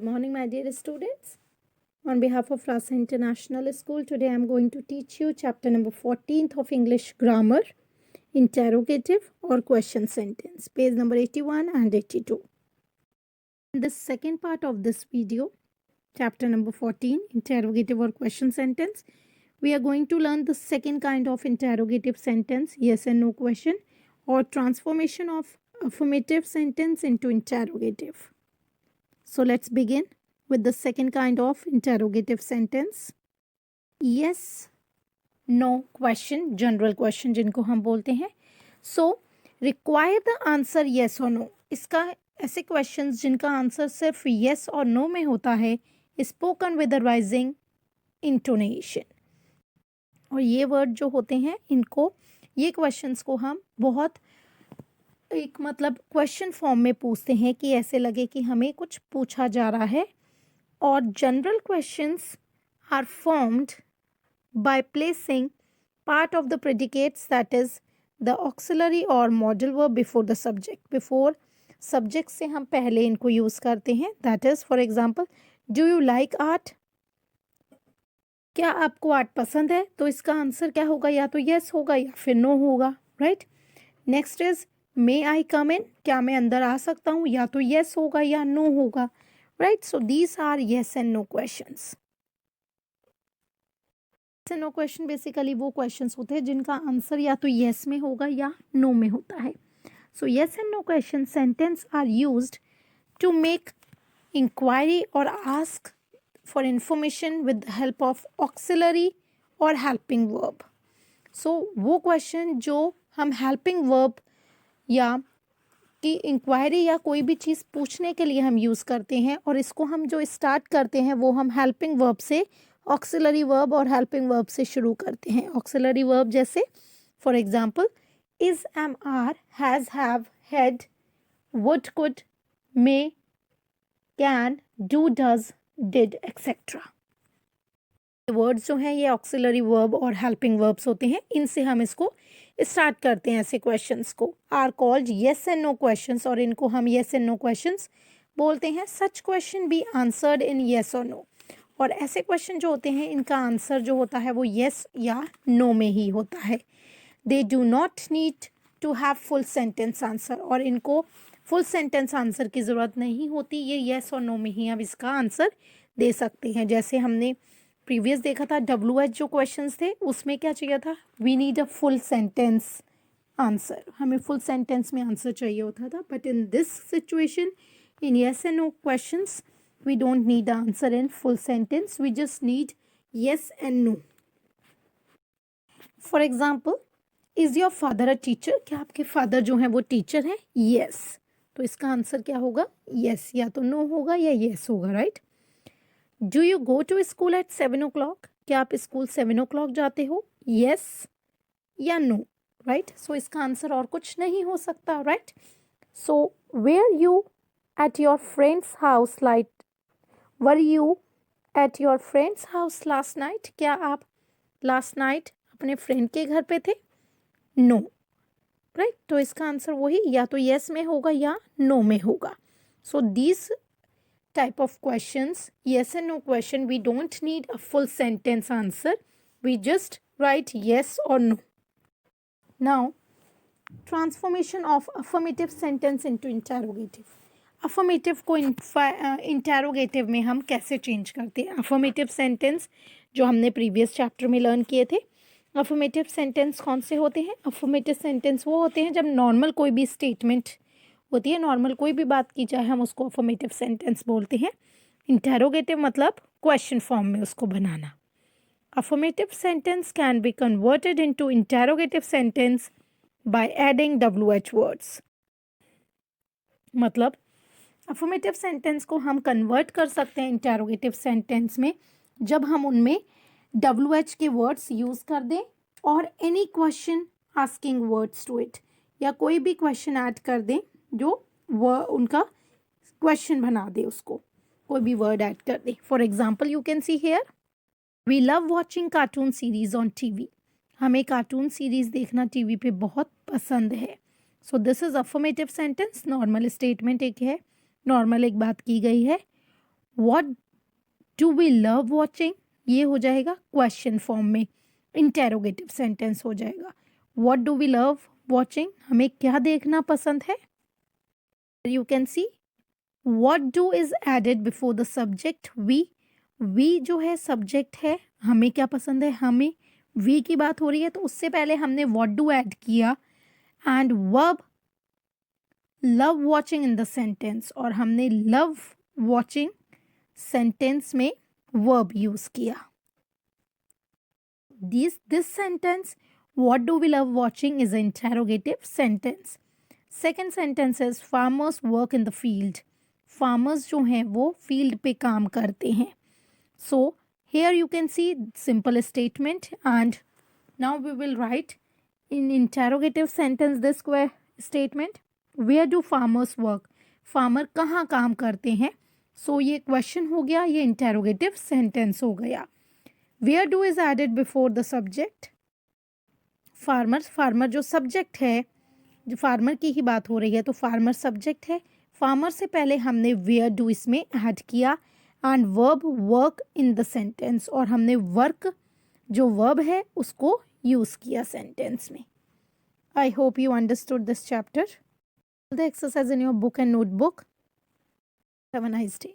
Good morning, my dear students. On behalf of Rasa International School, today I am going to teach you chapter number 14th of English Grammar, Interrogative or Question Sentence, page number 81 and 82. In the second part of this video, chapter number 14, Interrogative or Question Sentence, we are going to learn the second kind of interrogative sentence, yes and no question, or transformation of affirmative sentence into interrogative. So let's begin with the second kind of interrogative sentence. Yes, no question, general question जिनको हम बोलते हैं. So require the answer yes or no. इसका ऐसे questions जिनका answer सिर्फ yes और no में होता है, spoken with a rising intonation. और ये वर्ड जो होते हैं इनको, ये क्वेश्चंस को हम बहुत एक मतलब क्वेश्चन फॉर्म में पूछते हैं कि ऐसे लगे कि हमें कुछ पूछा जा रहा है. और general questions are formed by placing part of the predicates that is the auxiliary और modal verb before the subject. Before subject से हम पहले इनको यूज़ करते हैं. That is for example, do you like art? क्या आपको आर्ट पसंद है? तो इसका आंसर क्या होगा? या तो यस होगा या फिर नो होगा. राइट. नेक्स्ट इज मे आई कम इन? क्या मैं अंदर आ सकता हूँ? या तो यस होगा या नो होगा. Right. So these are yes and no questions. Yes and no question basically वो क्वेश्चंस होते हैं जिनका आंसर या तो यस में होगा या नो में होता है. So yes and no question sentence are used to make inquiry और ask for information with the help of auxiliary और helping verb. So वो question जो हम helping verb या कि इंक्वायरी या कोई भी चीज़ पूछने के लिए हम यूज़ करते हैं, और इसको हम जो स्टार्ट करते हैं वो हम helping verb से, auxiliary verb और helping verb से शुरू करते हैं. auxiliary verb जैसे for example, is, am, are, has, have, had, would, could, may, can, do, does, did, etc. Words जो हैं ये ऑक्सिलरी वर्ब और हेल्पिंग वर्ब्स होते हैं. इनसे हम इसको स्टार्ट करते हैं. ऐसे क्वेश्चंस को are called yes and no questions, और इनको हम येस एंड नो क्वेश्चंस बोलते हैं. Such question be answered in yes और नो. और ऐसे क्वेश्चन जो होते हैं इनका आंसर जो होता है वो येस या नो में ही होता है. They do not need to have full sentence answer, और इनको फुल सेंटेंस आंसर की ज़रूरत नहीं होती. ये येस और नो में ही हम इसका आंसर दे सकते हैं. जैसे हमने प्रीवियस देखा था WH जो क्वेश्चंस थे उसमें क्या चाहिए था? We need a full sentence answer. हमें फुल सेंटेंस में आंसर चाहिए होता था. But in this situation, in yes and no questions, we don't need answer in full sentence. We just need yes and no. For example, is your father a teacher? क्या आपके father जो हैं वो teacher हैं? Yes. तो इसका answer क्या होगा? येस. या तो नो होगा या येस होगा. Right. Do you go to school at 7 o'clock? क्या आप स्कूल 7 o'clock जाते हो? येस या नो. राइट. सो इसका आंसर और कुछ नहीं हो सकता. Right. So were you at your friends house light? Were you at your friends house last night? क्या आप लास्ट नाइट अपने फ्रेंड के घर पे थे? नो. राइट. तो इसका आंसर वही या तो येस में होगा या नो में होगा. So these type of questions, yes and no question, we don't need a full sentence answer. We just write yes or no. Now, transformation of affirmative sentence into interrogative. affirmative को interrogative में हम कैसे change करते हैं? affirmative sentence जो हमने previous chapter में learn किए थे. affirmative sentence कौन से होते हैं? affirmative sentence वो होते हैं जब normal कोई भी statement होती है, नॉर्मल कोई भी बात की जाए हम उसको अफर्मेटिव सेंटेंस बोलते हैं. इंटेरोगेटिव मतलब क्वेश्चन फॉर्म में उसको बनाना. Affirmative sentence can be converted into interrogative sentence by adding WH words. मतलब अफर्मेटिव सेंटेंस को हम कन्वर्ट कर सकते हैं इंटेरोगेटिव सेंटेंस में जब हम उनमें WH के वर्ड्स यूज़ कर दें और any question asking words to it, या कोई भी क्वेश्चन ऐड कर दें जो वह उनका क्वेश्चन बना दे, उसको कोई भी वर्ड ऐड कर दे. For example, you can see here, we love watching cartoon series on TV. हमें कार्टून सीरीज देखना TV पे बहुत पसंद है. So this is affirmative sentence. Normal statement एक है, नॉर्मल एक बात की गई है. What do we love watching, ये हो जाएगा क्वेश्चन फॉर्म में, इंटेरोगेटिव सेंटेंस हो जाएगा. What do we love watching, हमें क्या देखना पसंद है. You can see what do is added before the subject we जो है सब्जेक्ट है, हमें क्या पसंद है, हमें वी की बात हो रही है तो उससे पहले हमने व्हाट डू ऐड किया. And verb love watching in the sentence, और हमने लव वॉचिंग सेंटेंस में वर्ब यूज किया. This sentence, what do we love watching, is an interrogative sentence. Second sentence is farmers work in the field. Farmers जो हैं वो field पे काम करते हैं. So here you can see simple statement, and now we will write in interrogative sentence this statement. Where do farmers work? Farmer कहाँ काम करते हैं. So ये question हो गया, ये interrogative sentence हो गया. Where do is added before the subject. Farmer जो सब्जेक्ट है, जो फार्मर की ही बात हो रही है तो फार्मर सब्जेक्ट है. फार्मर से पहले हमने वेयर डू इसमें ऐड किया, and verb work in the sentence, और हमने वर्क जो वर्ब है उसको यूज किया सेंटेंस में. I hope you understood this chapter. The exercise in your book and notebook. Have a nice day.